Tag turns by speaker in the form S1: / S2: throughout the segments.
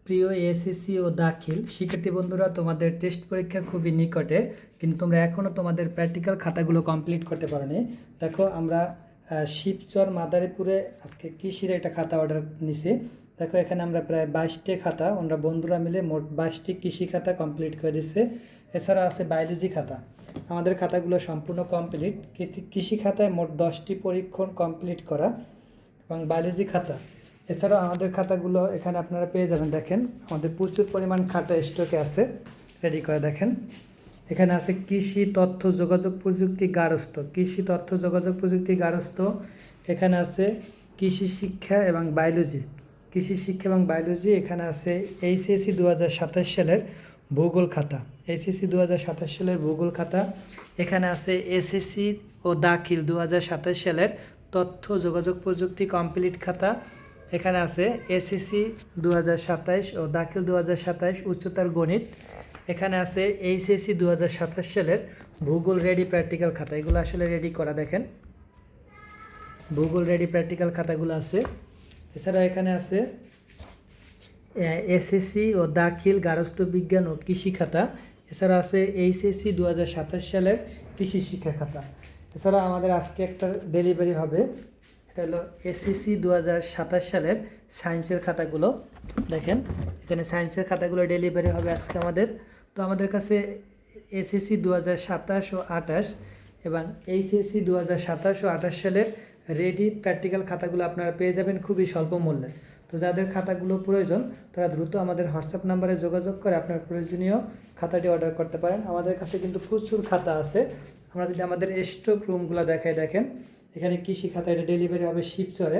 S1: প্রিয় এসএসসি ও দাখিল শিক্ষার্থী বন্ধুরা, তোমাদের টেস্ট পরীক্ষা খুবই নিকটে, কিন্তু তোমরা এখনও তোমাদের প্র্যাকটিক্যাল খাতাগুলো কমপ্লিট করতে পারোনি। দেখো, আমরা শিবচর মাদারীপুরে আজকে কৃষির একটা খাতা অর্ডার নিছি। দেখো, এখানে আমরা প্রায় 22টি খাতা, আমরা বন্ধুরা মিলে মোট 22টি কৃষি খাতা কমপ্লিট করে দিচ্ছে। এছাড়া আছে বায়োলজি খাতা। আমাদের খাতাগুলো সম্পূর্ণ কমপ্লিট। কৃষি খাতায় মোট 10টি পরীক্ষণ কমপ্লিট করা এবং বায়োলজি খাতা। এছাড়াও আমাদের খাতাগুলো এখানে আপনারা পেয়ে যাবেন। দেখেন, আমাদের প্রচুর পরিমাণ খাতা স্টকে আছে, রেডি করে দেখেন। এখানে আছে কৃষি তথ্য যোগাযোগ প্রযুক্তি গার্হস্থ্য, কৃষি তথ্য যোগাযোগ প্রযুক্তি গার্হস্থ্য। এখানে আছে কৃষি শিক্ষা এবং বায়োলজি, কৃষি শিক্ষা এবং বায়োলজি। এখানে আছে এইচএসসি 2027 সালের ভূগোল খাতা, এইচএসসি 2027 সালের ভূগোল খাতা। এখানে আছে এসএসসি ও দাখিল 2027 সালের তথ্য যোগাযোগ প্রযুক্তি কমপ্লিট খাতা। এখানে আছে এসএসসি 2027 ও দাখিল 2027 উচ্চতর গণিত। এখানে আছে এইচএসসি 2027 সালের ভূগোল রেডি প্র্যাকটিক্যাল খাতা। এগুলো আসলে রেডি করা, দেখেন ভূগোল রেডি প্র্যাকটিক্যাল খাতাগুলো আছে। এছাড়া এখানে আছে এসএসসি ও দাখিল গার্হস্থ্য বিজ্ঞান ও কৃষি খাতা। এছাড়া আছে এইচএসসি 2027 সালের কৃষি শিক্ষা খাতা। এছাড়া আমাদের আজকে একটা ডেলিভারি হবে, এটা হলো এসএসসি 2027 সালের সায়েন্সের খাতাগুলো। দেখেন, এখানে সায়েন্সের খাতাগুলো ডেলিভারি হবে আজকে আমাদের। তো আমাদের কাছে এসএসসি 2027 ও 28 এবং এইচএসসি 2027 ও 28 সালের রেডি প্র্যাকটিক্যাল খাতাগুলো আপনারা পেয়ে যাবেন খুবই স্বল্প মূল্যে। তো যাদের খাতাগুলো প্রয়োজন তারা দ্রুত আমাদের হোয়াটসঅ্যাপ নাম্বারে যোগাযোগ করে আপনার প্রয়োজনীয় খাতাটি অর্ডার করতে পারেন। আমাদের কাছে কিন্তু প্রচুর খাতা আছে। আমরা যদি আমাদের স্টক রুমগুলো দেখাই, দেখেন এখানে কৃষি খাতা, এটা ডেলিভারি হবে শিবচরে।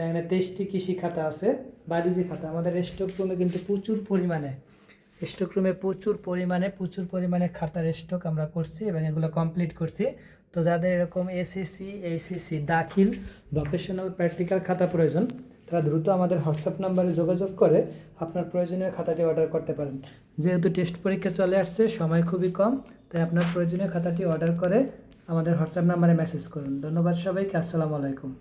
S1: এখানে 23টি কৃষি খাতা আছে, বায়োলজি খাতা। আমাদের স্টক রুমে কিন্তু প্রচুর পরিমাণে খাতার স্টক আমরা করছি এবং এগুলো কমপ্লিট করছি। তো যাদের এরকম এসএসসি এইচএসসি দাখিল ভোকেশনাল প্র্যাকটিক্যাল খাতা প্রয়োজন তারা দ্রুত আমাদের হোয়াটসঅ্যাপ নাম্বারে যোগাযোগ করে আপনার প্রয়োজনীয় খাতাটি অর্ডার করতে পারেন। যেহেতু টেস্ট পরীক্ষা চলে আসছে, সময় খুবই কম, তাই আপনার প্রয়োজনীয় খাতাটি অর্ডার করে আমাদের হোয়াটসঅ্যাপ নাম্বারে মেসেজ করুন। ধন্যবাদ সবাইকে। আসসালামু আলাইকুম।